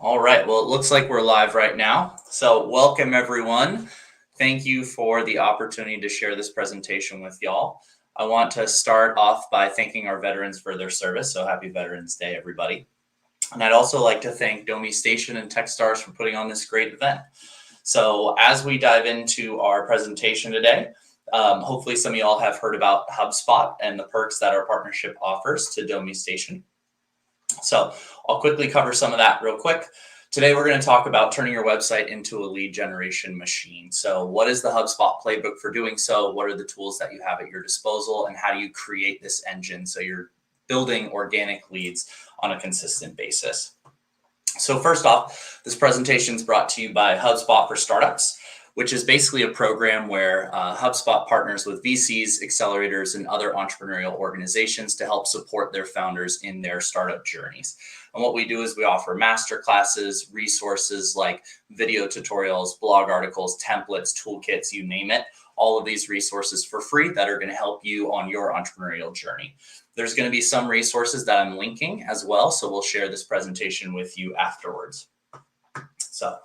All right, well, it looks like we're live right now. So welcome everyone. Thank you for the opportunity to share this presentation with y'all. I want to start off by thanking our veterans for their service. So happy Veterans Day, everybody. And I'd also like to thank Domi Station and Techstars for putting on this great event. So as we dive into our presentation today, hopefully some of y'all have heard about HubSpot and the perks that our partnership offers to Domi Station. So I'll quickly cover some of that real quick. Today, we're going to talk about turning your website into a lead generation machine. So what is the HubSpot playbook for doing so? What are the tools that you have at your disposal? And how do you create this engine so you're building organic leads on a consistent basis? So first off, this presentation is brought to you by HubSpot for Startups, which is basically a program where HubSpot partners with VCs, accelerators, and other entrepreneurial organizations to help support their founders in their startup journeys. And what we do is we offer master classes, resources like video tutorials, blog articles, templates, toolkits, you name it, all of these resources for free that are going to help you on your entrepreneurial journey. There's going to be some resources that I'm linking as well, so we'll share this presentation with you afterwards. So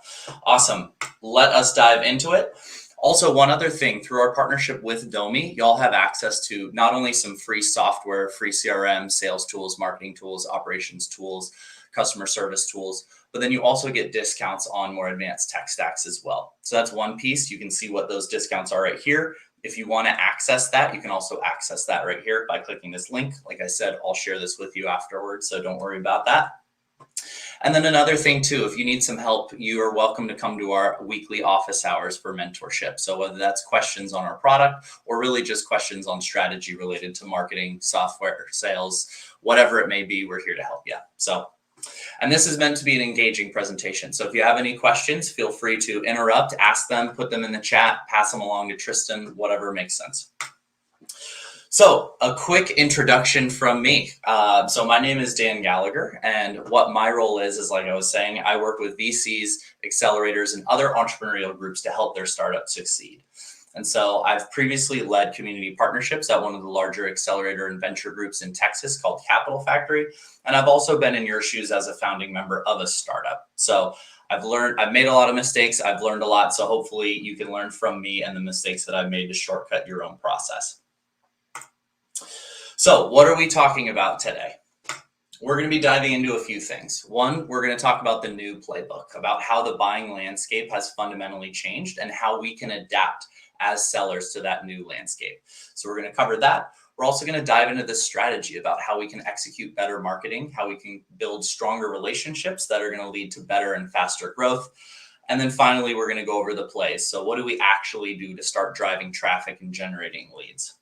awesome. Let us dive into it. Also, one other thing, through our partnership with Domi, y'all have access to not only some free software, free CRM, sales tools, marketing tools, operations tools, customer service tools, but then you also get discounts on more advanced tech stacks as well. So that's one piece. You can see what those discounts are right here. If you want to access that, you can also access that right here by clicking this link. Like I said, I'll share this with you afterwards, so don't worry about that. And then another thing too, if you need some help, you are welcome to come to our weekly office hours for mentorship. So whether that's questions on our product or really just questions on strategy related to marketing, software, sales, whatever it may be, we're here to help you. So, and this is meant to be an engaging presentation. So if you have any questions, feel free to interrupt, ask them, put them in the chat, pass them along to Tristan, whatever makes sense. So a quick introduction from me. So my name is Dan Gallagher, and what my role is like I was saying, I work with VCs, accelerators, and other entrepreneurial groups to help their startups succeed. And so I've previously led community partnerships at one of the larger accelerator and venture groups in Texas called Capital Factory. And I've also been in your shoes as a founding member of a startup. So I've made a lot of mistakes. I've learned a lot. So hopefully you can learn from me and the mistakes that I've made to shortcut your own process. So what are we talking about today? We're going to be diving into a few things. One, we're going to talk about the new playbook, about how the buying landscape has fundamentally changed and how we can adapt as sellers to that new landscape. So we're going to cover that. We're also going to dive into the strategy about how we can execute better marketing, how we can build stronger relationships that are going to lead to better and faster growth. And then finally, we're going to go over the plays. So what do we actually do to start driving traffic and generating leads?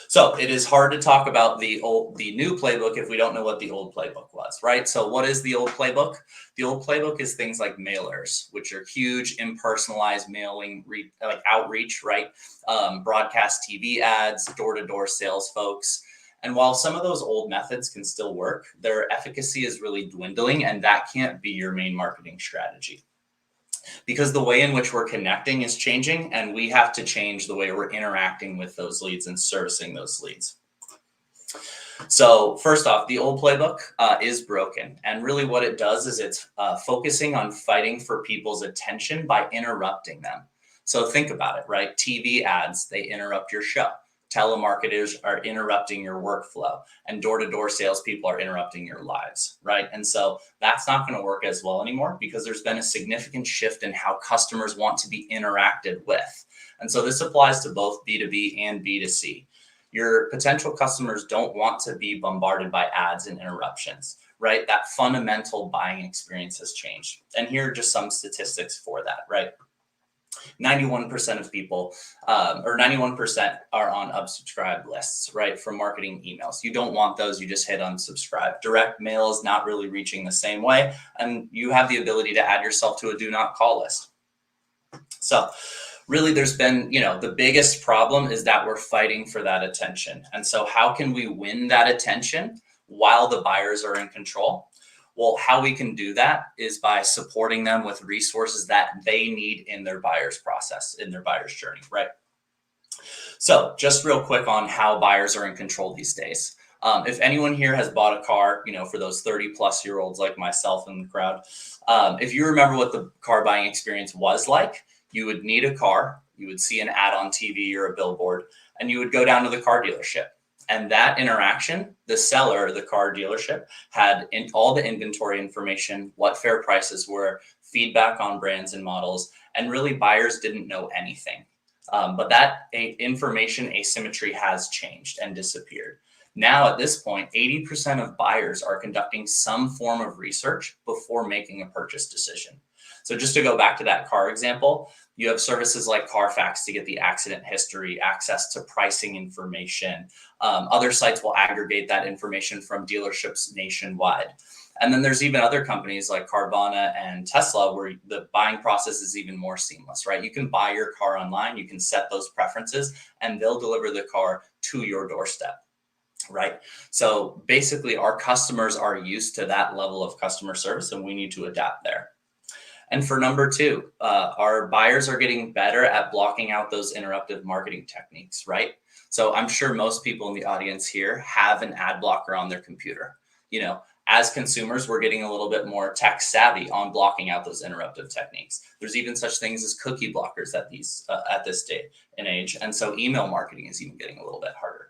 So it is hard to talk about the new playbook if we don't know what the old playbook was, right? So what is the old playbook? The old playbook is things like mailers, which are huge, impersonalized mailing, like outreach, right? Broadcast TV ads, door-to-door sales folks. And while some of those old methods can still work, their efficacy is really dwindling, and that can't be your main marketing strategy. Because the way in which we're connecting is changing, and we have to change the way we're interacting with those leads and servicing those leads. So first off, the old playbook is broken. And really what it does is it's focusing on fighting for people's attention by interrupting them. So think about it, right? TV ads, they interrupt your show. Telemarketers are interrupting your workflow, and door-to-door salespeople are interrupting your lives, right? And so that's not going to work as well anymore because there's been a significant shift in how customers want to be interacted with. And so this applies to both B2B and B2C. Your potential customers don't want to be bombarded by ads and interruptions, right? That fundamental buying experience has changed. And here are just some statistics for that, right? 91% of people, or 91% are on unsubscribed lists, right? From marketing emails. You don't want those. You just hit unsubscribe. Direct mail is not really reaching the same way. And you have the ability to add yourself to a do not call list. So really there's been, the biggest problem is that we're fighting for that attention. And so how can we win that attention while the buyers are in control? Well, how we can do that is by supporting them with resources that they need in their buyer's process, in their buyer's journey, right? So just real quick on how buyers are in control these days. If anyone here has bought a car, for those 30-plus-year-olds like myself in the crowd, if you remember what the car buying experience was like, you would need a car, you would see an ad on TV or a billboard, and you would go down to the car dealership. And that interaction, the seller, the car dealership, had all the inventory information, what fair prices were, feedback on brands and models, and really buyers didn't know anything. But that information asymmetry has changed and disappeared. Now, at this point, 80% of buyers are conducting some form of research before making a purchase decision. So just to go back to that car example, you have services like Carfax to get the accident history, access to pricing information. Other sites will aggregate that information from dealerships nationwide. And then there's even other companies like Carvana and Tesla where the buying process is even more seamless, right? You can buy your car online, you can set those preferences, and they'll deliver the car to your doorstep, right? So basically, our customers are used to that level of customer service, and we need to adapt there. And for number two, our buyers are getting better at blocking out those interruptive marketing techniques, right? So I'm sure most people in the audience here have an ad blocker on their computer. As consumers, we're getting a little bit more tech savvy on blocking out those interruptive techniques. There's even such things as cookie blockers at this day and age. And so email marketing is even getting a little bit harder.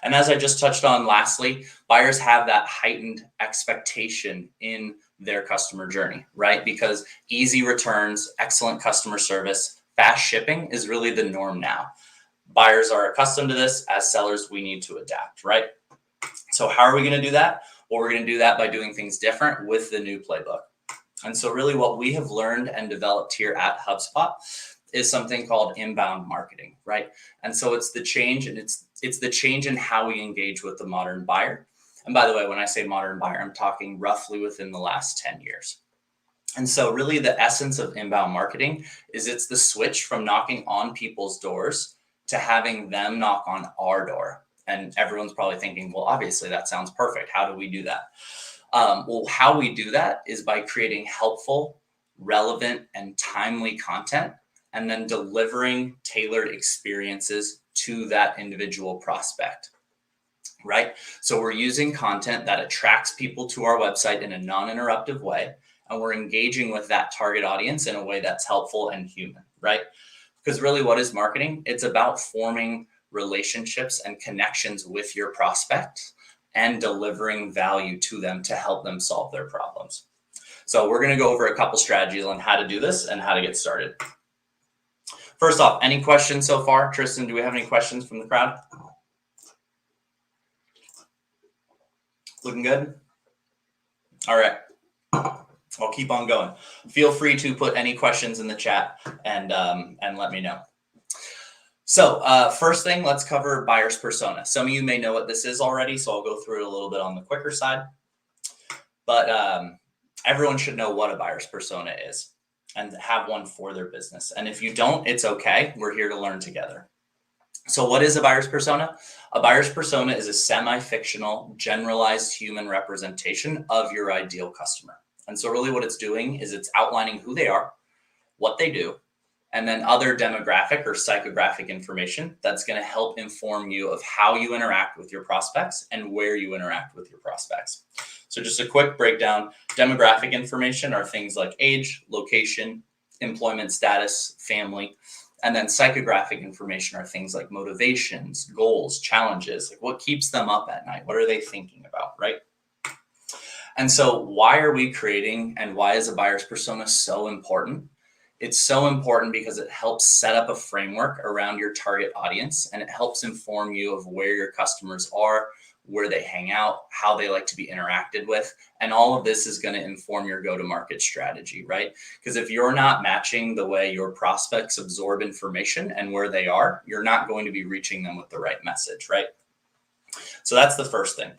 And as I just touched on, lastly, buyers have that heightened expectation in their customer journey, right? Because easy returns, excellent customer service, fast shipping is really the norm now. Buyers are accustomed to this. As sellers, we need to adapt, right? So how are we going to do that? Well, we're going to do that by doing things different with the new playbook. And so really what we have learned and developed here at HubSpot is something called inbound marketing, right? And so it's the change, and it's the change in how we engage with the modern buyer. And by the way, when I say modern buyer, I'm talking roughly within the last 10 years. And so really the essence of inbound marketing is it's the switch from knocking on people's doors to having them knock on our door. And everyone's probably thinking, well, obviously that sounds perfect. How do we do that? Well, how we do that is by creating helpful, relevant, and timely content, and then delivering tailored experiences to that individual prospect, right? So we're using content that attracts people to our website in a non-interruptive way, and we're engaging with that target audience in a way that's helpful and human, right? Because really, what is marketing? It's about forming relationships and connections with your prospects and delivering value to them to help them solve their problems. So we're going to go over a couple strategies on how to do this and how to get started. First off, any questions so far? Tristan, do we have any questions from the crowd? Looking good? All right. I'll keep on going. Feel free to put any questions in the chat and let me know. So first thing, let's cover buyer's persona. Some of you may know what this is already, so I'll go through it a little bit on the quicker side. But everyone should know what a buyer's persona is and have one for their business. And if you don't, it's okay. We're here to learn together. So what is a buyer's persona? A buyer's persona is a semi-fictional, generalized human representation of your ideal customer. And so really what it's doing is it's outlining who they are, what they do, and then other demographic or psychographic information that's going to help inform you of how you interact with your prospects and where you interact with your prospects. So just a quick breakdown. Demographic information are things like age, location, employment status, family. And then psychographic information are things like motivations, goals, challenges, like what keeps them up at night? What are they thinking about, right? And so why are we creating, and why is a buyer's persona so important? It's so important because it helps set up a framework around your target audience, and it helps inform you of where your customers are, where they hang out, how they like to be interacted with. And all of this is going to inform your go-to-market strategy, right? Because if you're not matching the way your prospects absorb information and where they are, you're not going to be reaching them with the right message, right? So that's the first thing.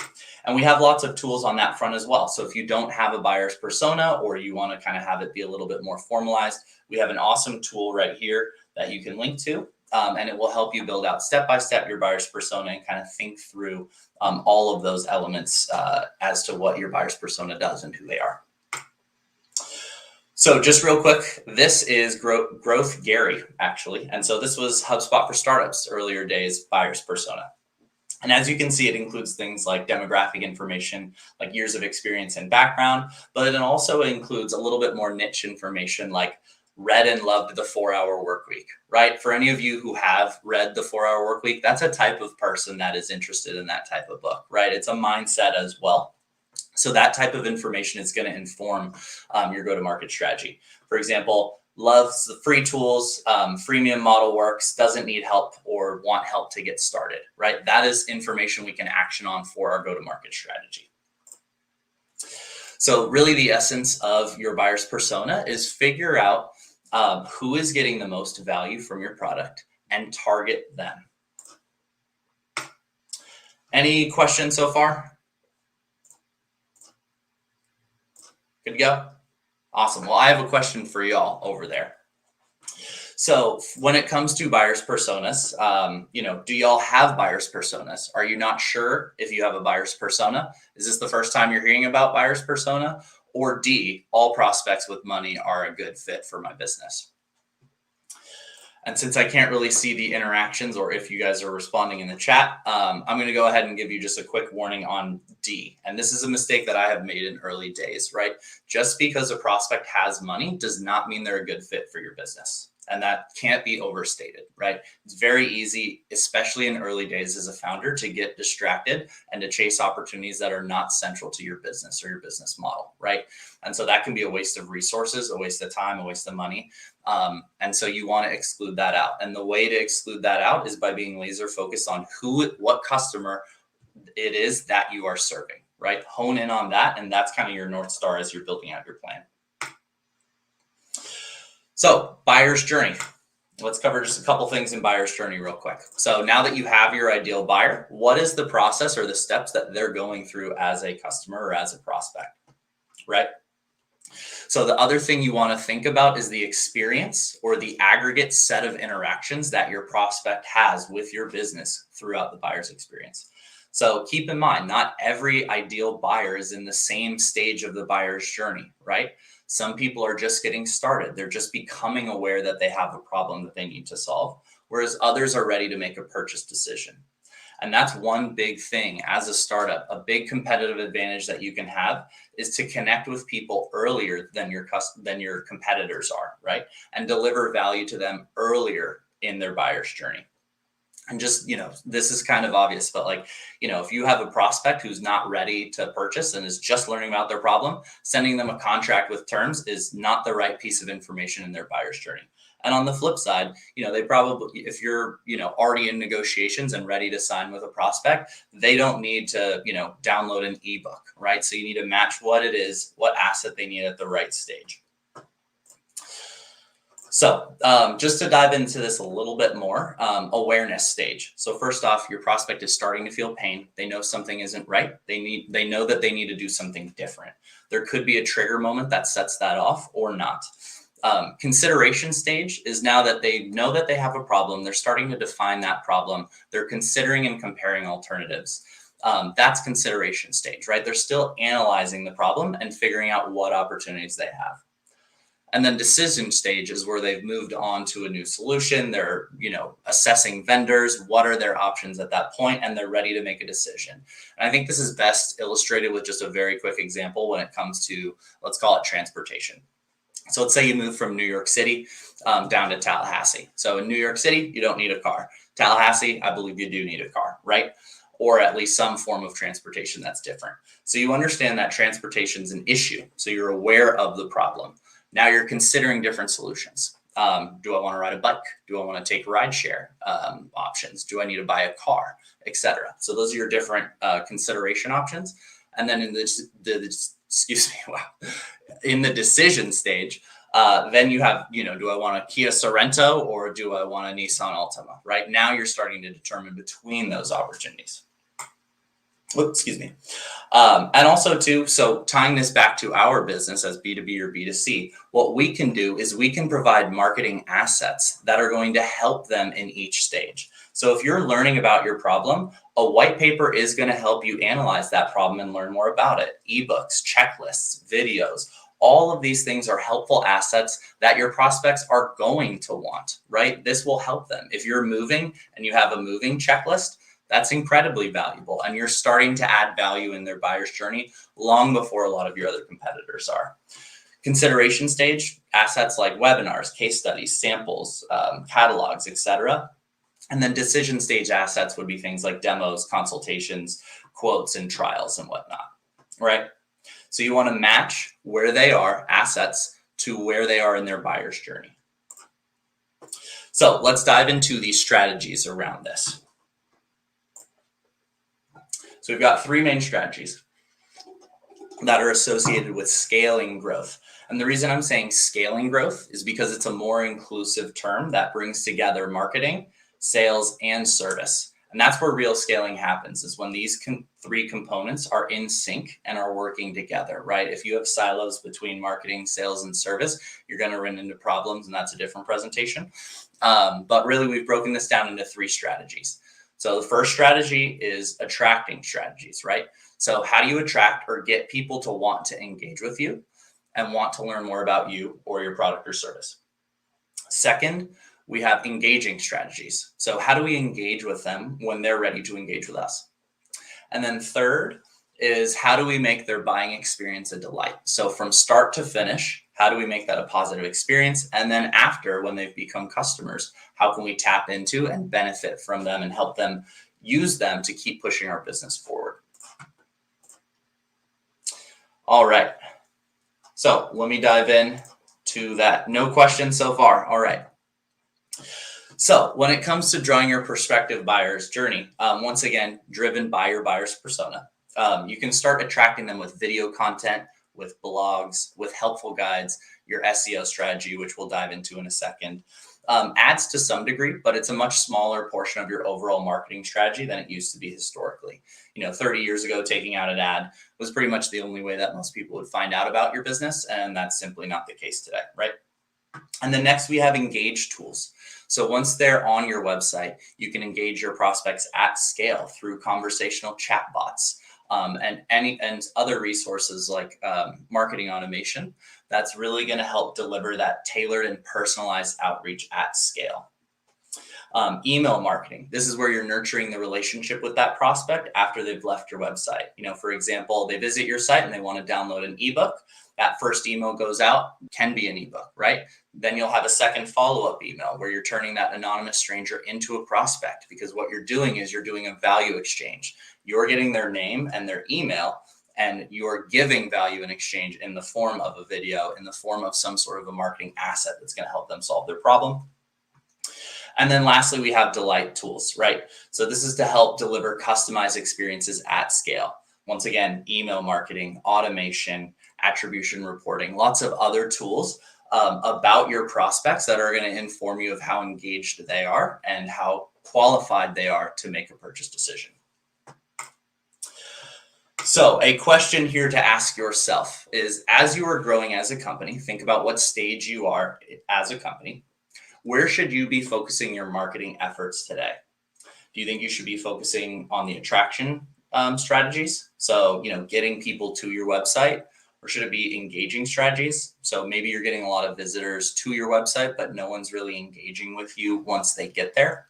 And we have lots of tools on that front as well. So if you don't have a buyer's persona, or you want to kind of have it be a little bit more formalized, we have an awesome tool right here that you can link to. And it will help you build out step-by-step your buyer's persona and kind of think through all of those elements as to what your buyer's persona does and who they are. So just real quick, this is Growth Gary, actually. And so this was HubSpot for Startups earlier days buyer's persona. And as you can see, it includes things like demographic information, like years of experience and background, but it also includes a little bit more niche information like read and loved the 4 Hour Work Week, right? For any of you who have read the 4 Hour Work Week, that's a type of person that is interested in that type of book, right? It's a mindset as well. So that type of information is going to inform your go-to-market strategy. For example, loves the free tools, freemium model works, doesn't need help or want help to get started, right? That is information we can action on for our go-to-market strategy. So really the essence of your buyer's persona is figure out who is getting the most value from your product and target them. Any questions so far? Good to go? Awesome. Well, I have a question for y'all over there. So when it comes to buyer's personas, do y'all have buyer's personas? Are you not sure if you have a buyer's persona? Is this the first time you're hearing about buyer's persona? Or D, all prospects with money are a good fit for my business? And since I can't really see the interactions or if you guys are responding in the chat, I'm going to go ahead and give you just a quick warning on D. And this is a mistake that I have made in early days, right? Just because a prospect has money does not mean they're a good fit for your business. And that can't be overstated, right? It's very easy, especially in early days as a founder, to get distracted and to chase opportunities that are not central to your business or your business model, right? And so that can be a waste of resources, a waste of time, a waste of money. And so you want to exclude that out. And the way to exclude that out is by being laser focused on what customer it is that you are serving, right? Hone in on that. And that's kind of your North Star as you're building out your plan. So buyer's journey. Let's cover just a couple things in buyer's journey real quick. So now that you have your ideal buyer, what is the process or the steps that they're going through as a customer or as a prospect, right? So the other thing you want to think about is the experience or the aggregate set of interactions that your prospect has with your business throughout the buyer's experience. So keep in mind, not every ideal buyer is in the same stage of the buyer's journey, right? Some people are just getting started. They're just becoming aware that they have a problem that they need to solve, whereas others are ready to make a purchase decision. And that's one big thing as a startup. A big competitive advantage that you can have is to connect with people earlier than your competitors are, right? And deliver value to them earlier in their buyer's journey. And just, this is kind of obvious, but if you have a prospect who's not ready to purchase and is just learning about their problem, sending them a contract with terms is not the right piece of information in their buyer's journey. And on the flip side, they probably, if you're, already in negotiations and ready to sign with a prospect, they don't need to, download an ebook, right? So you need to match what it is, what asset they need at the right stage. So just to dive into this a little bit more, awareness stage. So first off, your prospect is starting to feel pain. They know something isn't right. They know that they need to do something different. There could be a trigger moment that sets that off or not. Consideration stage is now that they know that they have a problem. They're starting to define that problem. They're considering and comparing alternatives. That's consideration stage, right? They're still analyzing the problem and figuring out what opportunities they have. And then decision stage is where they've moved on to a new solution. They're, assessing vendors. What are their options at that point? And they're ready to make a decision. And I think this is best illustrated with just a very quick example when it comes to, let's call it transportation. So let's say you move from New York City down to Tallahassee. So in New York City, you don't need a car. Tallahassee, I believe you do need a car, right? Or at least some form of transportation that's different. So you understand that transportation is an issue. So you're aware of the problem. Now you're considering different solutions. Do I want to ride a bike? Do I want to take rideshare options? Do I need to buy a car, etc.? So those are your different consideration options. And then in in the decision stage, then you have, do I want a Kia Sorento or do I want a Nissan Altima? Right now you're starting to determine between those opportunities. Excuse me. And also too, so tying this back to our business as B2B or B2C, what we can do is we can provide marketing assets that are going to help them in each stage. So if you're learning about your problem, a white paper is going to help you analyze that problem and learn more about it. Ebooks, checklists, videos, all of these things are helpful assets that your prospects are going to want, right? This will help them. If you're moving and you have a moving checklist, That's incredibly valuable. And you're starting to add value in their buyer's journey long before a lot of your other competitors are. Consideration stage, assets like webinars, case studies, samples, catalogs, etc. And then decision stage assets would be things like demos, consultations, quotes, and trials and whatnot, right? So you want to match where they are, assets, to where they are in their buyer's journey. So let's dive into these strategies around this. So we've got three main strategies that are associated with scaling growth. And the reason I'm saying scaling growth is because it's a more inclusive term that brings together marketing, sales, and service. And that's where real scaling happens, is when these three components are in sync and are working together, right? If you have silos between marketing, sales, and service, you're going to run into problems, and that's a different presentation. But really, we've broken this down into three strategies. So the first strategy is attracting strategies, right? So how do you attract or get people to want to engage with you and want to learn more about you or your product or service? Second, we have engaging strategies. So how do we engage with them when they're ready to engage with us? And then third is, how do we make their buying experience a delight? So from start to finish, how do we make that a positive experience? And then after, when they've become customers, how can we tap into and benefit from them and help them use them to keep pushing our business forward? All right. So let me dive in to that. No questions so far. All right. So when it comes to drawing your prospective buyer's journey, once again, driven by your buyer's persona, you can start attracting them with video content, with blogs, with helpful guides, your SEO strategy, which we'll dive into in a second. Ads to some degree, but it's a much smaller portion of your overall marketing strategy than it used to be historically. 30 years ago, taking out an ad was pretty much the only way that most people would find out about your business, and that's simply not the case today, right? And then next, we have engage tools. So once they're on your website, you can engage your prospects at scale through conversational chatbots and other resources like marketing automation. That's really going to help deliver that tailored and personalized outreach at scale. Email marketing. This is where you're nurturing the relationship with that prospect after they've left your website. For example, they visit your site and they want to download an ebook. That first email goes out, can be an ebook, right? Then you'll have a second follow-up email where you're turning that anonymous stranger into a prospect, because what you're doing is you're doing a value exchange. You're getting their name and their email, and you're giving value in exchange in the form of a video, in the form of some sort of a marketing asset that's going to help them solve their problem. And then lastly, we have delight tools, right? So this is to help deliver customized experiences at scale. Once again, email marketing, automation, attribution reporting, lots of other tools about your prospects that are going to inform you of how engaged they are and how qualified they are to make a purchase decision. So a question here to ask yourself is, as you are growing as a company, think about what stage you are as a company. Where should you be focusing your marketing efforts today? Do you think you should be focusing on the attraction strategies? So, getting people to your website, or should it be engaging strategies? So maybe you're getting a lot of visitors to your website, but no one's really engaging with you once they get there.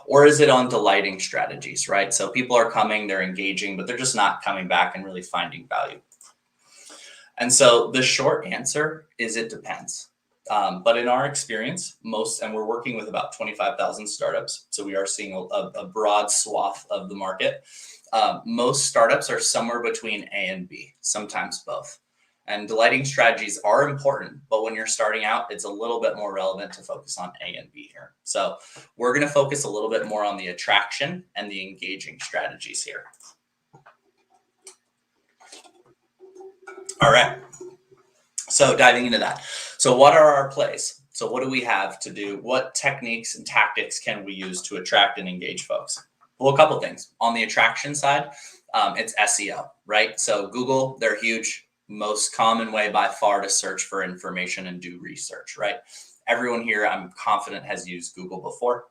Or is it on delighting strategies, right? So people are coming, they're engaging, but they're just not coming back and really finding value. And so the short answer is it depends. But in our experience, and we're working with about 25,000 startups, so we are seeing a broad swath of the market. Most startups are somewhere between A and B, sometimes both. And delighting strategies are important, but when you're starting out, it's a little bit more relevant to focus on A and B here. So we're going to focus a little bit more on the attraction and the engaging strategies here. All right. So diving into that. So what are our plays? So what do we have to do? What techniques and tactics can we use to attract and engage folks? Well, a couple things. On the attraction side, it's SEO, right? So Google, they're huge. Most common way by far to search for information and do research, right? Everyone here, I'm confident, has used Google before.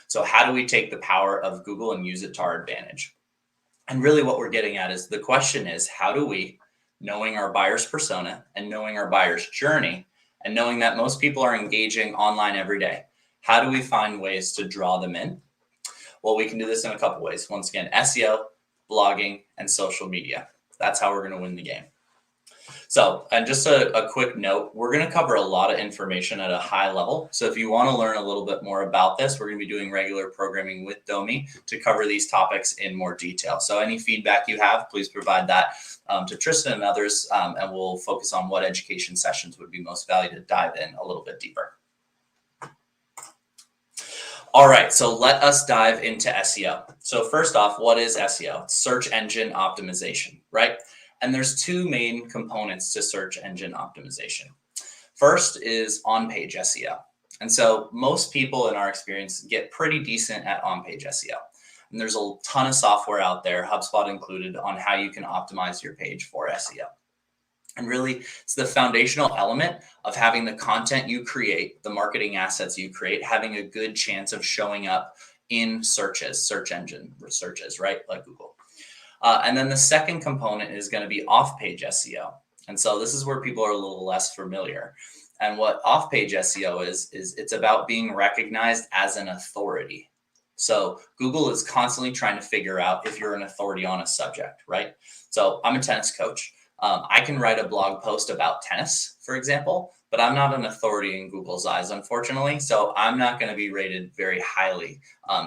So how do we take the power of Google and use it to our advantage? And really what we're getting at is, the question is, how do we, knowing our buyer's persona and knowing our buyer's journey and knowing that most people are engaging online every day, how do we find ways to draw them in? Well, we can do this in a couple ways. Once again, SEO, blogging, and social media. That's how we're going to win the game. So, and just a quick note, we're going to cover a lot of information at a high level. So if you want to learn a little bit more about this, we're going to be doing regular programming with Domi to cover these topics in more detail. So any feedback you have, please provide that to Tristan and others, and we'll focus on what education sessions would be most valued to dive in a little bit deeper. All right, so let us dive into SEO. So first off, what is SEO? It's search engine optimization, right? And there's two main components to search engine optimization. First is on-page SEO. And so most people in our experience get pretty decent at on-page SEO. And there's a ton of software out there, HubSpot included, on how you can optimize your page for SEO. And really, it's the foundational element of having the content you create, the marketing assets you create, having a good chance of showing up in searches, search engine searches, right? Like Google. And then the second component is going to be off-page SEO. And so this is where people are a little less familiar. And what off-page SEO is it's about being recognized as an authority. So Google is constantly trying to figure out if you're an authority on a subject, right? So I'm a tennis coach. I can write a blog post about tennis, for example, but I'm not an authority in Google's eyes, unfortunately. So I'm not going to be rated very highly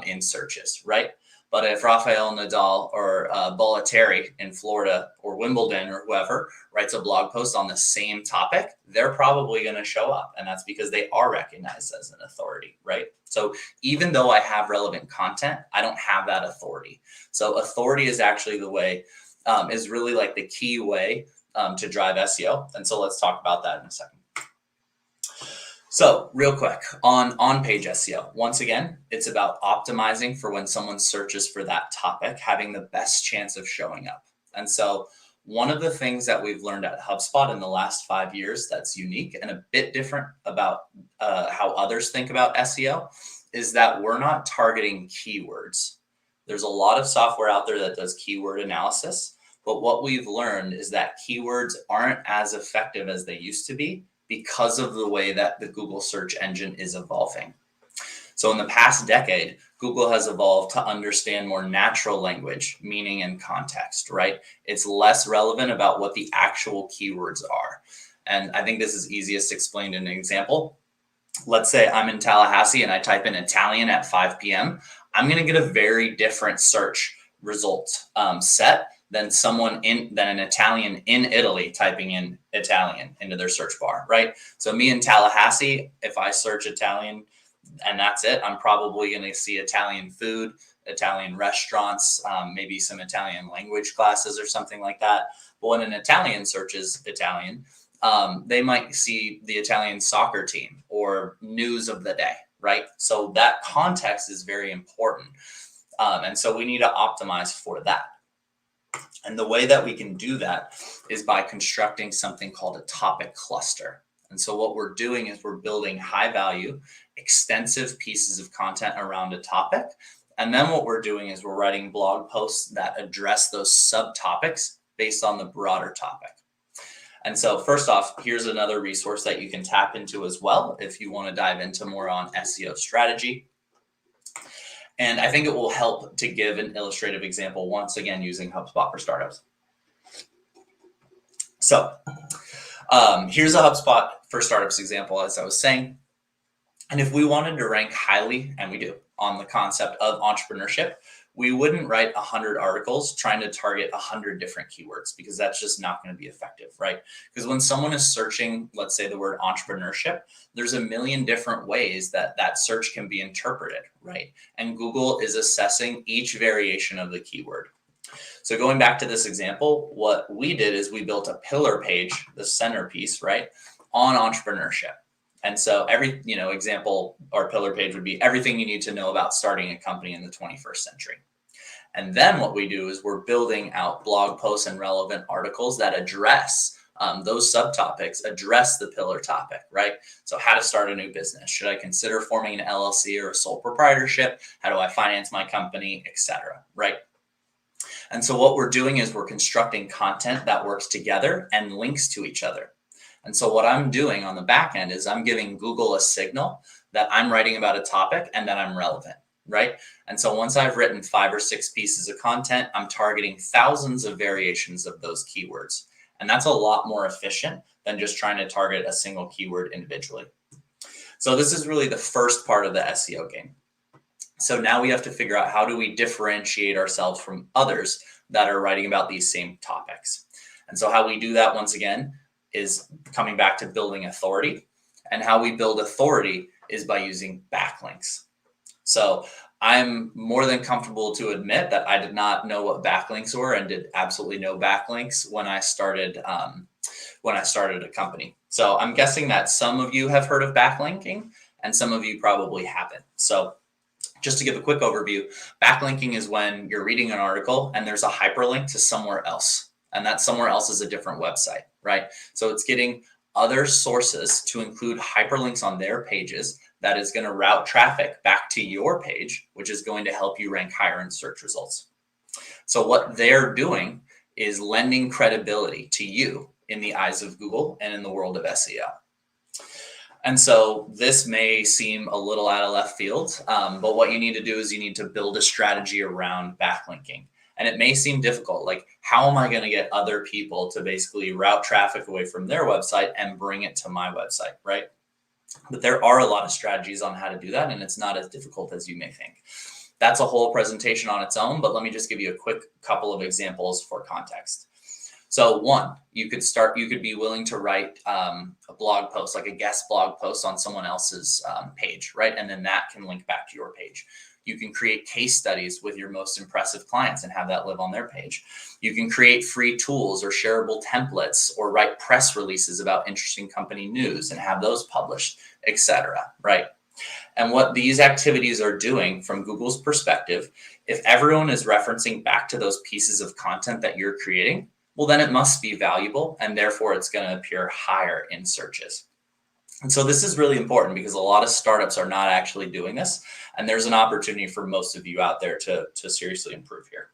in searches, right? But if Rafael Nadal or Bollettieri in Florida or Wimbledon or whoever writes a blog post on the same topic, they're probably going to show up. And that's because they are recognized as an authority, right? So even though I have relevant content, I don't have that authority. So authority is actually the way, is really like the key way to drive SEO. And so let's talk about that in a second. So real quick on-page SEO, once again, it's about optimizing for when someone searches for that topic, having the best chance of showing up. And so one of the things that we've learned at HubSpot in the last 5 years that's unique and a bit different about how others think about SEO is that we're not targeting keywords. There's a lot of software out there that does keyword analysis, but what we've learned is that keywords aren't as effective as they used to be because of the way that the Google search engine is evolving. So in the past decade, Google has evolved to understand more natural language, meaning and context, right? It's less relevant about what the actual keywords are. And I think this is easiest explained in an example. Let's say I'm in Tallahassee and I type in Italian at 5 p.m. I'm going to get a very different search result set than an Italian in Italy typing in Italian into their search bar, right? So me in Tallahassee, if I search Italian and that's it, I'm probably going to see Italian food, Italian restaurants, maybe some Italian language classes or something like that. But when an Italian searches Italian, they might see the Italian soccer team or news of the day, right? So that context is very important. And so we need to optimize for that. And the way that we can do that is by constructing something called a topic cluster. And so what we're doing is we're building high value, extensive pieces of content around a topic. And then what we're doing is we're writing blog posts that address those subtopics based on the broader topic. And so first off, here's another resource that you can tap into as well if you want to dive into more on SEO strategy. And I think it will help to give an illustrative example, once again, using HubSpot for startups. So here's a HubSpot for startups example, as I was saying. And if we wanted to rank highly, and we do, on the concept of entrepreneurship, we wouldn't write 100 articles trying to target 100 different keywords because that's just not going to be effective, right? Because when someone is searching, let's say the word entrepreneurship, there's a million different ways that that search can be interpreted, right? And Google is assessing each variation of the keyword. So going back to this example, what we did is we built a pillar page, the centerpiece, right, on entrepreneurship. And so every, example or pillar page would be everything you need to know about starting a company in the 21st century. And then what we do is we're building out blog posts and relevant articles that address those subtopics, address the pillar topic, right? So how to start a new business. Should I consider forming an LLC or a sole proprietorship? How do I finance my company, etc., right? And so what we're doing is we're constructing content that works together and links to each other. And so what I'm doing on the back end is I'm giving Google a signal that I'm writing about a topic and that I'm relevant. right? And so once I've written 5 or 6 pieces of content, I'm targeting thousands of variations of those keywords. And that's a lot more efficient than just trying to target a single keyword individually. So this is really the first part of the SEO game. So now we have to figure out, how do we differentiate ourselves from others that are writing about these same topics? And so how we do that, once again, is coming back to building authority. And how we build authority is by using backlinks. So I'm more than comfortable to admit that I did not know what backlinks were and did absolutely no backlinks when I started a company. So I'm guessing that some of you have heard of backlinking and some of you probably haven't. So just to give a quick overview, backlinking is when you're reading an article and there's a hyperlink to somewhere else. And that somewhere else is a different website, right? So it's getting other sources to include hyperlinks on their pages that is going to route traffic back to your page, which is going to help you rank higher in search results. So what they're doing is lending credibility to you in the eyes of Google and in the world of SEO. And so this may seem a little out of left field, but what you need to do is you need to build a strategy around backlinking. And it may seem difficult, like, how am I going to get other people to basically route traffic away from their website and bring it to my website, right? But there are a lot of strategies on how to do that, and it's not as difficult as you may think. That's a whole presentation on its own, but let me just give you a quick couple of examples for context. So one, you could be willing to write a blog post, like a guest blog post on someone else's page, right? And then that can link back to your page. You can create case studies with your most impressive clients and have that live on their page. You can create free tools or shareable templates, or write press releases about interesting company news and have those published, etc., right? And what these activities are doing from Google's perspective, if everyone is referencing back to those pieces of content that you're creating, well, then it must be valuable, and therefore it's going to appear higher in searches. And so this is really important because a lot of startups are not actually doing this, and there's an opportunity for most of you out there to seriously improve here.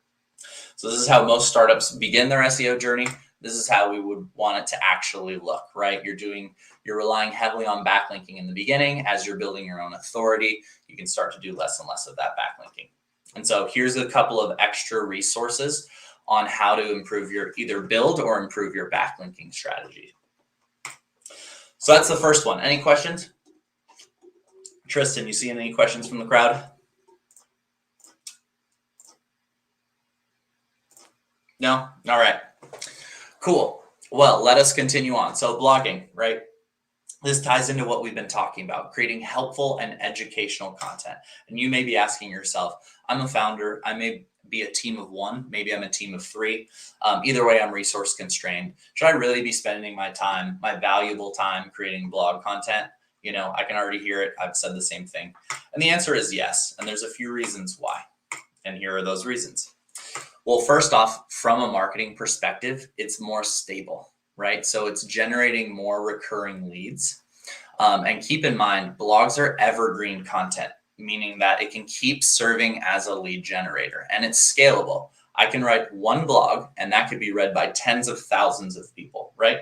So this is how most startups begin their SEO journey. This is how we would want it to actually look, right? You're relying heavily on backlinking in the beginning. As you're building your own authority, you can start to do less and less of that backlinking. And so here's a couple of extra resources on how to improve either build or improve your backlinking strategy. So that's the first one. Any questions? Tristan, you see any questions from the crowd? No? All right. Cool. Well, let us continue on. So blogging, right? This ties into what we've been talking about, creating helpful and educational content. And you may be asking yourself, I'm a founder. I may be a team of one. Maybe I'm a team of 3. Either way, I'm resource constrained. Should I really be spending my time, my valuable time, creating blog content? You know, I can already hear it. I've said the same thing. And the answer is yes. And there's a few reasons why. And here are those reasons. Well, first off, from a marketing perspective, it's more stable, right? So it's generating more recurring leads. And keep in mind, blogs are evergreen content, meaning that it can keep serving as a lead generator, and it's scalable. I can write one blog and that could be read by tens of thousands of people, right?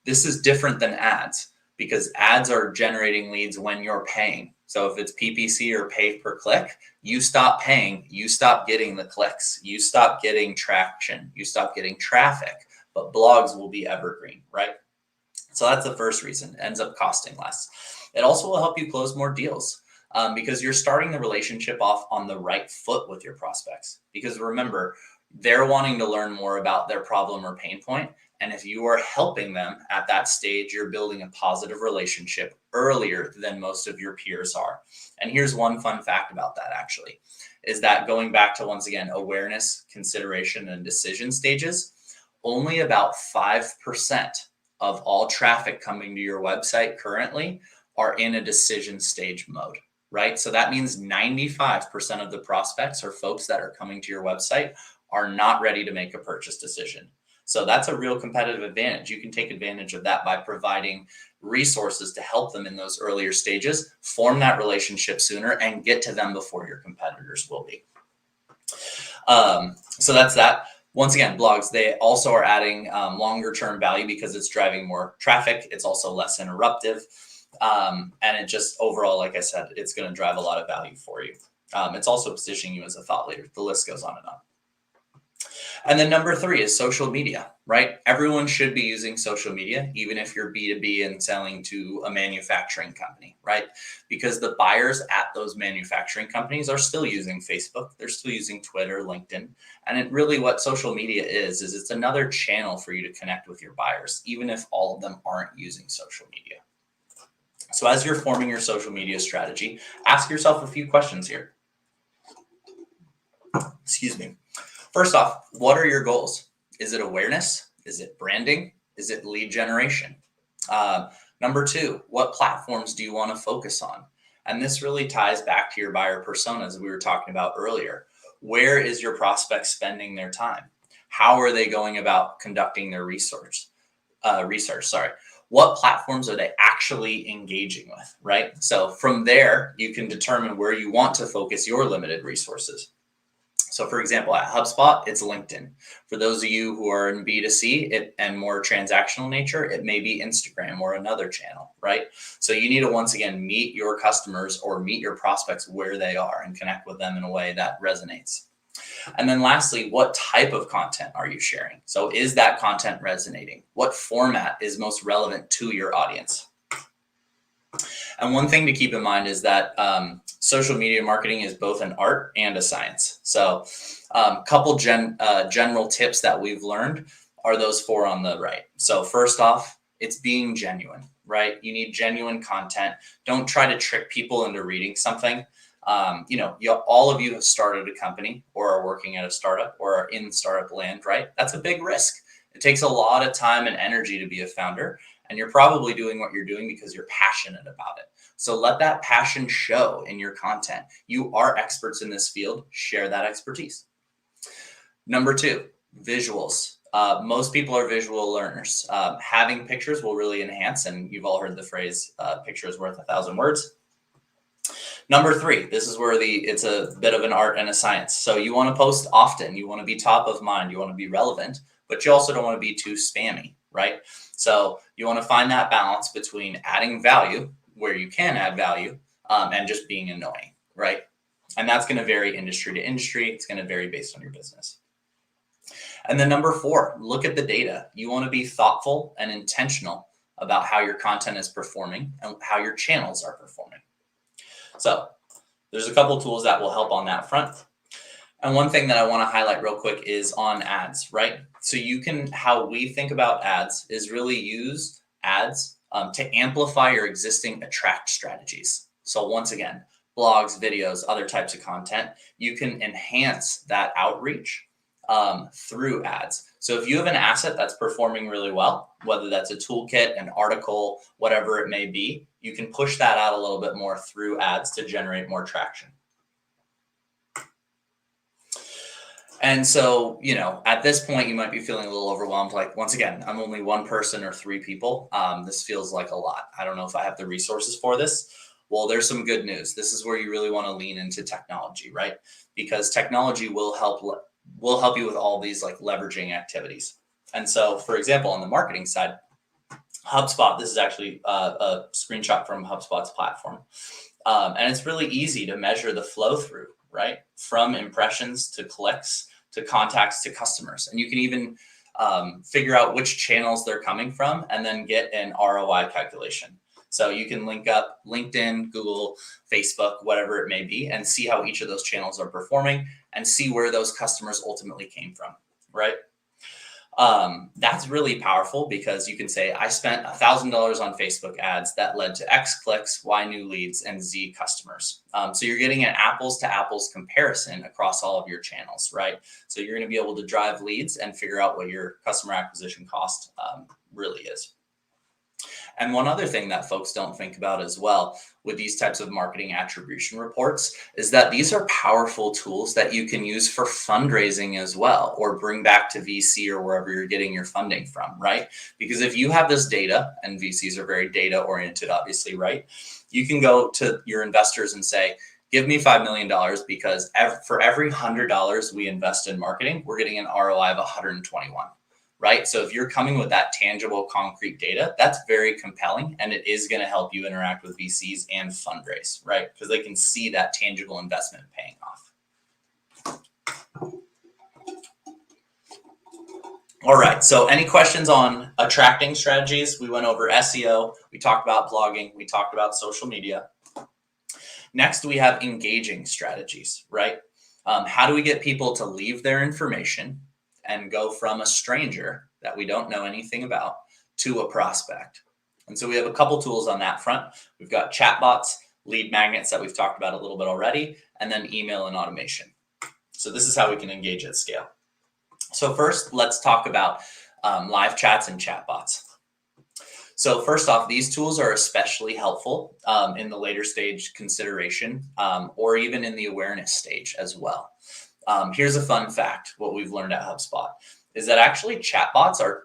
This is different than ads, because ads are generating leads when you're paying. So if it's PPC or pay per click, you stop paying, you stop getting the clicks, you stop getting traction, you stop getting traffic, but blogs will be evergreen, right? So that's the first reason. It ends up costing less. It also will help you close more deals because you're starting the relationship off on the right foot with your prospects. Because remember, they're wanting to learn more about their problem or pain point. And if you are helping them at that stage, you're building a positive relationship earlier than most of your peers are. And here's one fun fact about that, actually, is that going back to, once again, awareness, consideration, and decision stages, only about 5% of all traffic coming to your website currently are in a decision stage mode, right? So that means 95% of the prospects or folks that are coming to your website are not ready to make a purchase decision. So that's a real competitive advantage. You can take advantage of that by providing resources to help them in those earlier stages, form that relationship sooner, and get to them before your competitors will be. So that's that. Once again, blogs, they also are adding longer term value because it's driving more traffic. It's also less interruptive. And it just overall, like I said, it's going to drive a lot of value for you. It's also positioning you as a thought leader. The list goes on and on. And then number 3 is social media, right? Everyone should be using social media, even if you're B2B and selling to a manufacturing company, right? Because the buyers at those manufacturing companies are still using Facebook. They're still using Twitter, LinkedIn. And really what social media is it's another channel for you to connect with your buyers, even if all of them aren't using social media. So as you're forming your social media strategy, ask yourself a few questions here. Excuse me. First off, what are your goals? Is it awareness? Is it branding? Is it lead generation? Number 2, what platforms do you want to focus on? And this really ties back to your buyer personas we were talking about earlier. Where is your prospect spending their time? How are they going about conducting their research? What platforms are they actually engaging with, right? So from there, you can determine where you want to focus your limited resources. So for example, at HubSpot, it's LinkedIn. For those of you who are in B2C and more transactional nature, it may be Instagram or another channel, right? So you need to, once again, meet your customers or meet your prospects where they are and connect with them in a way that resonates. And then lastly, what type of content are you sharing? So is that content resonating? What format is most relevant to your audience? And one thing to keep in mind is that social media marketing is both an art and a science. So couple general tips that we've learned are those 4 on the right. So first off, it's being genuine, right? You need genuine content. Don't try to trick people into reading something. All of you have started a company or are working at a startup or are in startup land, right? That's a big risk. It takes a lot of time and energy to be a founder. And you're probably doing what you're doing because you're passionate about it. So let that passion show in your content. You are experts in this field. Share that expertise. Number 2, visuals. Most people are visual learners. Having pictures will really enhance, and you've all heard the phrase, picture is worth 1,000 words. Number 3, this is where it's a bit of an art and a science. So you want to post often. You want to be top of mind. You want to be relevant, but you also don't want to be too spammy, right? So you want to find that balance between adding value where you can add value and just being annoying, right? And that's going to vary industry to industry. It's going to vary based on your business. And then number 4, look at the data. You want to be thoughtful and intentional about how your content is performing and how your channels are performing. So there's a couple tools that will help on that front. And one thing that I want to highlight real quick is on ads, right? So how we think about ads is really use ads to amplify your existing attract strategies. So once again, blogs, videos, other types of content, you can enhance that outreach through ads. So if you have an asset that's performing really well, whether that's a toolkit, an article, whatever it may be, you can push that out a little bit more through ads to generate more traction. And so, at this point, you might be feeling a little overwhelmed. Like, once again, I'm only 1 person or 3 people. This feels like a lot. I don't know if I have the resources for this. Well, there's some good news. This is where you really want to lean into technology, right? Because technology will help you with all these like leveraging activities. And so, for example, on the marketing side, HubSpot, this is actually a screenshot from HubSpot's platform. And it's really easy to measure the flow through, right? From impressions to clicks to contacts to customers. And you can even figure out which channels they're coming from and then get an ROI calculation. So you can link up LinkedIn, Google, Facebook, whatever it may be, and see how each of those channels are performing and see where those customers ultimately came from, right? That's really powerful because you can say, I spent $1,000 on Facebook ads that led to X clicks, Y new leads, and Z customers. So you're getting an apples to apples comparison across all of your channels, right? So you're going to be able to drive leads and figure out what your customer acquisition cost really is. And one other thing that folks don't think about as well with these types of marketing attribution reports is that these are powerful tools that you can use for fundraising as well, or bring back to VC or wherever you're getting your funding from, right? Because if you have this data, and VCs are very data oriented, obviously, right? You can go to your investors and say, give me $5 million because for every $100 we invest in marketing, we're getting an ROI of 121. right? So if you're coming with that tangible, concrete data, that's very compelling, and it is going to help you interact with VCs and fundraise, right? Because they can see that tangible investment paying off. All right, so any questions on attracting strategies? We went over SEO, we talked about blogging, we talked about social media. Next, we have engaging strategies, right? How do we get people to leave their information and go from a stranger that we don't know anything about to a prospect? And so we have a couple tools on that front. We've got chatbots, lead magnets that we've talked about a little bit already, and then email and automation. So this is how we can engage at scale. So first, let's talk about live chats and chatbots. So first off, these tools are especially helpful in the later stage consideration or even in the awareness stage as well. Here's a fun fact, what we've learned at HubSpot is that actually chatbots are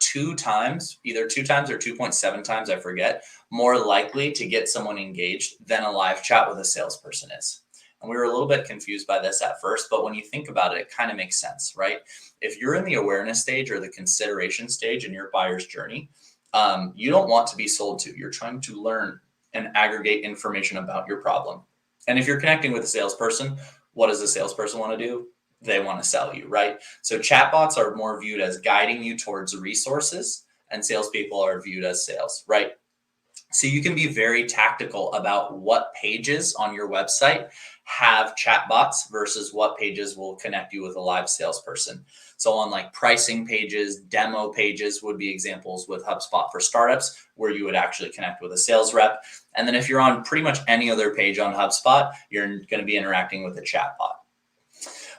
either two times or 2.7 times, I forget, more likely to get someone engaged than a live chat with a salesperson is. And we were a little bit confused by this at first, but when you think about it, it kind of makes sense, right? If you're in the awareness stage or the consideration stage in your buyer's journey, you don't want to be sold to. You're trying to learn and aggregate information about your problem. And if you're connecting with a salesperson, what does a salesperson want to do? They want to sell you, right? So chatbots are more viewed as guiding you towards resources, and salespeople are viewed as sales, right? So you can be very tactical about what pages on your website have chatbots versus what pages will connect you with a live salesperson. So on like pricing pages, demo pages would be examples with HubSpot for startups where you would actually connect with a sales rep. And then if you're on pretty much any other page on HubSpot, you're going to be interacting with a chatbot.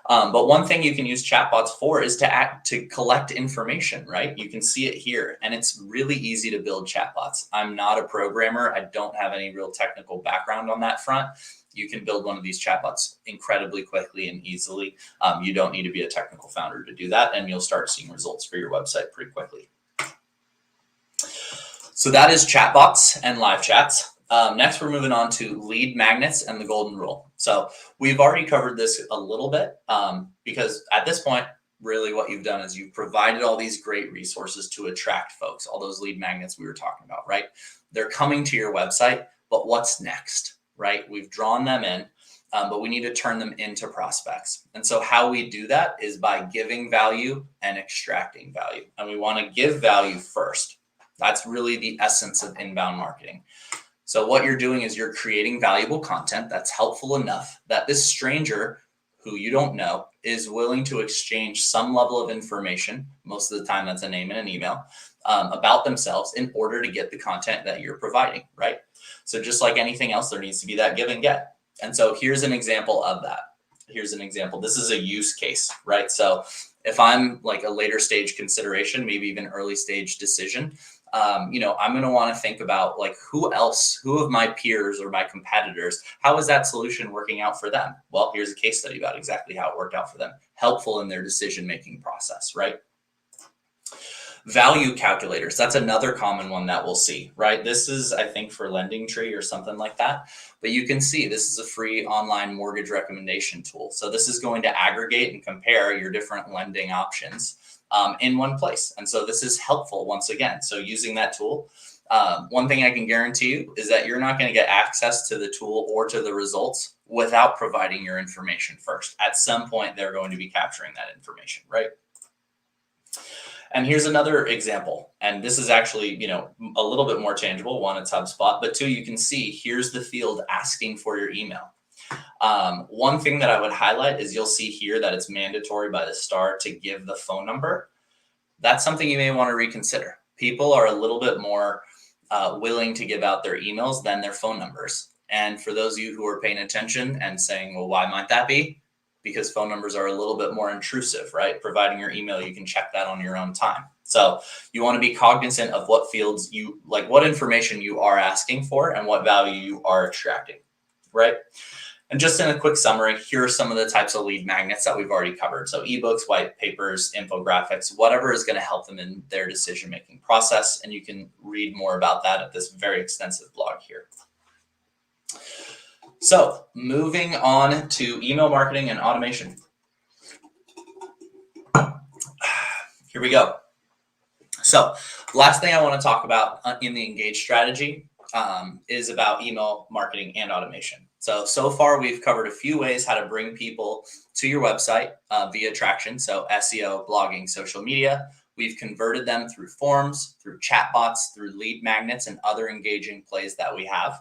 But one thing you can use chatbots for is to collect information, right? You can see it here, and it's really easy to build chatbots. I'm not a programmer. I don't have any real technical background on that front. You can build one of these chatbots incredibly quickly and easily. You don't need to be a technical founder to do that, and you'll start seeing results for your website pretty quickly. So that is chatbots and live chats. Next, we're moving on to lead magnets and the golden rule. So we've already covered this a little bit because at this point, really what you've done is you've provided all these great resources to attract folks, all those lead magnets we were talking about, right? They're coming to your website, but what's next, right? We've drawn them in, but we need to turn them into prospects. And so how we do that is by giving value and extracting value. And we want to give value first. That's really the essence of inbound marketing. So what you're doing is you're creating valuable content that's helpful enough that this stranger who you don't know is willing to exchange some level of information, most of the time that's a name and an email, about themselves in order to get the content that you're providing, right? So just like anything else, there needs to be that give and get. And so here's an example of that. Here's an example. This is a use case, right? So if I'm like a later stage consideration, maybe even early stage decision, I'm going to want to think about like who of my peers or my competitors, how is that solution working out for them? Well, here's a case study about exactly how it worked out for them. Helpful in their decision-making process, right? Value calculators. That's another common one that we'll see, right? This is, I think, for LendingTree or something like that. But you can see this is a free online mortgage recommendation tool. So this is going to aggregate and compare your different lending options in one place. And so this is helpful once again. So using that tool, one thing I can guarantee you is that you're not going to get access to the tool or to the results without providing your information first. At some point, they're going to be capturing that information, right? And here's another example. And this is actually, a little bit more tangible. One, it's HubSpot, but two, you can see here's the field asking for your email. One thing that I would highlight is you'll see here that it's mandatory by the star to give the phone number. That's something you may want to reconsider. People are a little bit more willing to give out their emails than their phone numbers. And for those of you who are paying attention and saying, well, why might that be? Because phone numbers are a little bit more intrusive, right? Providing your email, you can check that on your own time. So you want to be cognizant of what fields what information you are asking for and what value you are extracting, right? And just in a quick summary, here are some of the types of lead magnets that we've already covered. So ebooks, white papers, infographics, whatever is going to help them in their decision-making process. And you can read more about that at this very extensive blog here. So moving on to email marketing and automation. Here we go. So last thing I want to talk about in the engage strategy is about email marketing and automation. So far we've covered a few ways how to bring people to your website via traction. So SEO, blogging, social media. We've converted them through forms, through chatbots, through lead magnets, and other engaging plays that we have.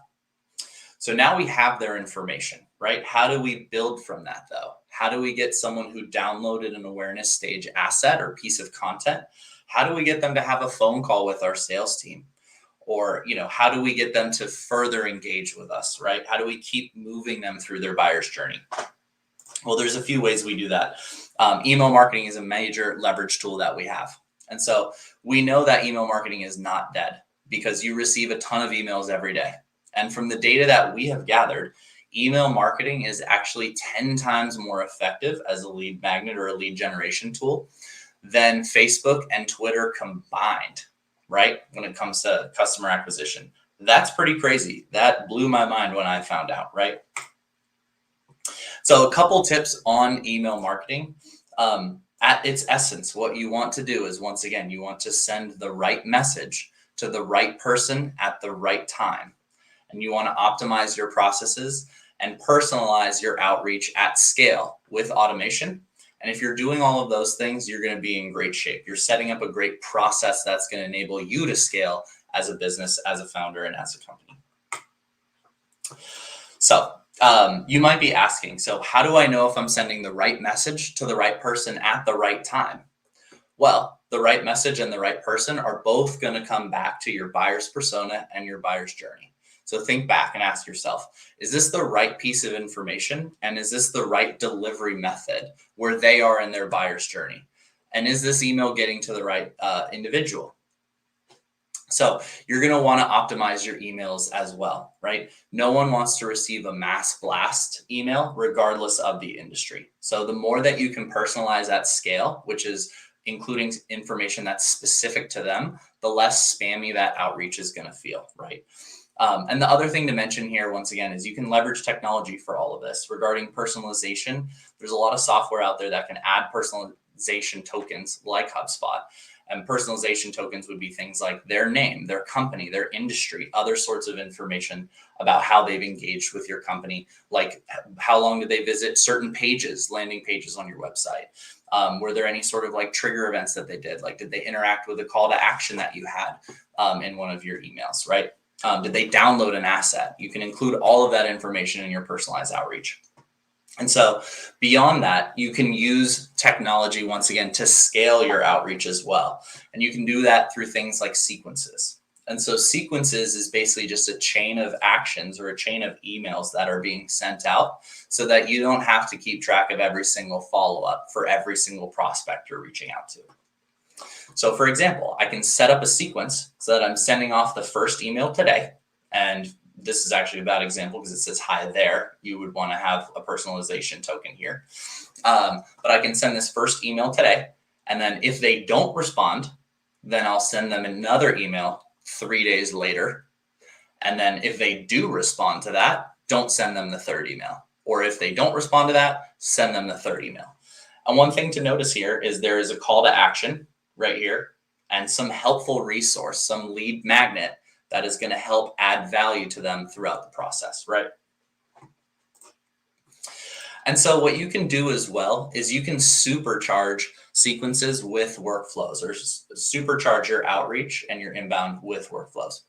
So now we have their information, right? How do we build from that though? How do we get someone who downloaded an awareness stage asset or piece of content? How do we get them to have a phone call with our sales team? Or, how do we get them to further engage with us, right? How do we keep moving them through their buyer's journey? Well, there's a few ways we do that. Email marketing is a major leverage tool that we have. And so we know that email marketing is not dead because you receive a ton of emails every day. And from the data that we have gathered, email marketing is actually 10 times more effective as a lead magnet or a lead generation tool than Facebook and Twitter combined, right? When it comes to customer acquisition. That's pretty crazy. That blew my mind when I found out, right? So a couple tips on email marketing. At its essence, what you want to do is, once again, you want to send the right message to the right person at the right time. And you want to optimize your processes and personalize your outreach at scale with automation. And if you're doing all of those things, you're going to be in great shape. You're setting up a great process that's going to enable you to scale as a business, as a founder, and as a company. So you might be asking, so how do I know if I'm sending the right message to the right person at the right time? Well, the right message and the right person are both going to come back to your buyer's persona and your buyer's journey. So think back and ask yourself, is this the right piece of information? And is this the right delivery method where they are in their buyer's journey? And is this email getting to the right individual? So you're going to want to optimize your emails as well, right? No one wants to receive a mass blast email regardless of the industry. So the more that you can personalize at scale, which is including information that's specific to them, the less spammy that outreach is going to feel, right? And the other thing to mention here, once again, is you can leverage technology for all of this. Regarding personalization, there's a lot of software out there that can add personalization tokens like HubSpot. And personalization tokens would be things like their name, their company, their industry, other sorts of information about how they've engaged with your company, like how long did they visit certain pages, landing pages on your website. Were there any sort of like trigger events that they did? Like, did they interact with a call to action that you had in one of your emails, right? Did they download an asset? You can include all of that information in your personalized outreach. And so beyond that, you can use technology once again to scale your outreach as well. And you can do that through things like sequences. And so sequences is basically just a chain of actions or a chain of emails that are being sent out so that you don't have to keep track of every single follow-up for every single prospect you're reaching out to. So for example, I can set up a sequence so that I'm sending off the first email today. And this is actually a bad example because it says hi there. You would want to have a personalization token here. But I can send this first email today. And then if they don't respond, then I'll send them another email 3 days later. And then if they do respond to that, don't send them the third email. Or if they don't respond to that, send them the third email. And one thing to notice here is there is a call to action right here and some helpful resource, some lead magnet that is going to help add value to them throughout the process, right? And so what you can do as well is you can supercharge sequences with workflows or supercharge your outreach and your inbound with workflows.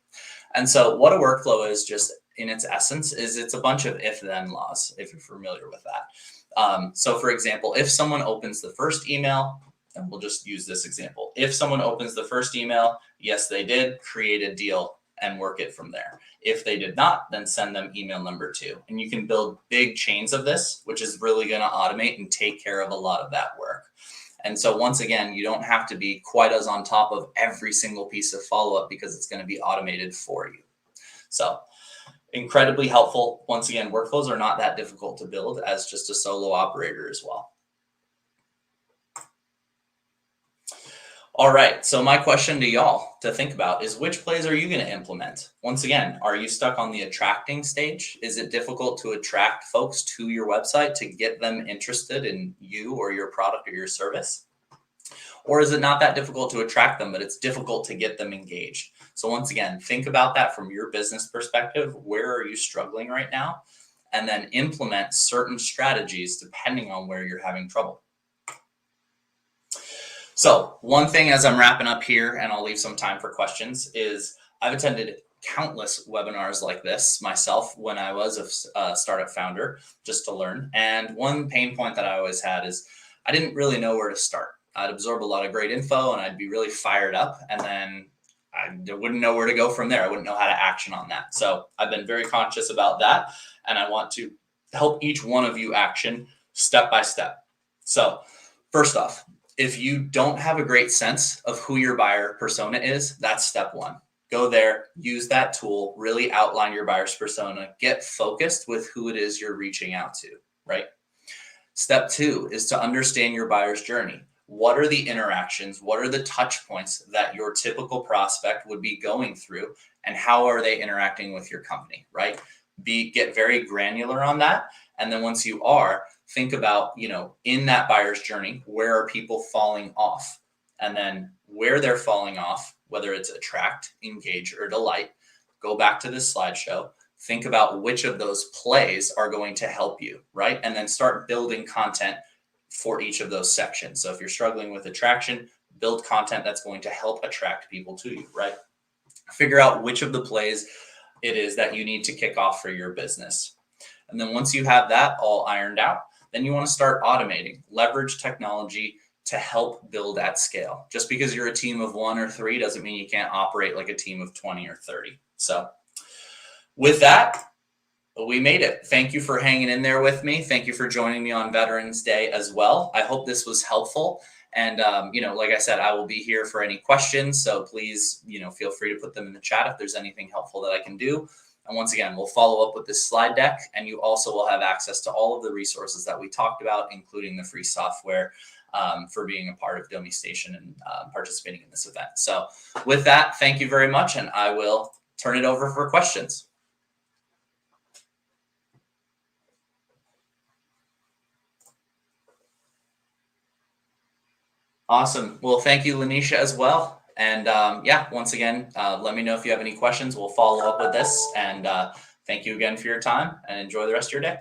And so what a workflow is, just in its essence, is it's a bunch of if-then laws, if you're familiar with that. So for example, if someone opens the first email, and we'll just use this example. If someone opens the first email, yes, they did, create a deal and work it from there. If they did not, then send them email number 2. And you can build big chains of this, which is really going to automate and take care of a lot of that work. And so once again, you don't have to be quite as on top of every single piece of follow-up because it's going to be automated for you. So incredibly helpful. Once again, workflows are not that difficult to build as just a solo operator as well. All right, so my question to y'all to think about is, which plays are you going to implement? Once again, are you stuck on the attracting stage? Is it difficult to attract folks to your website to get them interested in you or your product or your service? Or is it not that difficult to attract them, but it's difficult to get them engaged? So once again, think about that from your business perspective. Where are you struggling right now? And then implement certain strategies depending on where you're having trouble. So one thing as I'm wrapping up here, and I'll leave some time for questions, is I've attended countless webinars like this myself when I was a startup founder, just to learn. And one pain point that I always had is I didn't really know where to start. I'd absorb a lot of great info and I'd be really fired up, and then I wouldn't know where to go from there. I wouldn't know how to action on that. So I've been very conscious about that, and I want to help each one of you action step by step. So first off, if you don't have a great sense of who your buyer persona is, that's step one. Go there, use that tool, really outline your buyer's persona, get focused with who it is you're reaching out to, right? Step two is to understand your buyer's journey. What are the interactions? What are the touch points that your typical prospect would be going through, and how are they interacting with your company, right? Get very granular on that. And then once you are, think about, in that buyer's journey, where are people falling off? And then where they're falling off, whether it's attract, engage, or delight, go back to this slideshow, think about which of those plays are going to help you, right? And then start building content for each of those sections. So if you're struggling with attraction, build content that's going to help attract people to you, right? Figure out which of the plays it is that you need to kick off for your business. And then once you have that all ironed out, then you want to start automating. Leverage technology to help build at scale. Just because you're a team of 1 or 3 doesn't mean you can't operate like a team of 20 or 30. So with that, we made it. Thank you for hanging in there with me. Thank you for joining me on Veterans Day as well. I hope this was helpful. And, like I said, I will be here for any questions. So please, feel free to put them in the chat if there's anything helpful that I can do. And once again, we'll follow up with this slide deck, and you also will have access to all of the resources that we talked about, including the free software for being a part of Dummy Station and participating in this event. So with that, thank you very much, and I will turn it over for questions. Awesome. Well, thank you, Lanisha, as well. And once again, let me know if you have any questions. We'll follow up with this. And thank you again for your time, and enjoy the rest of your day.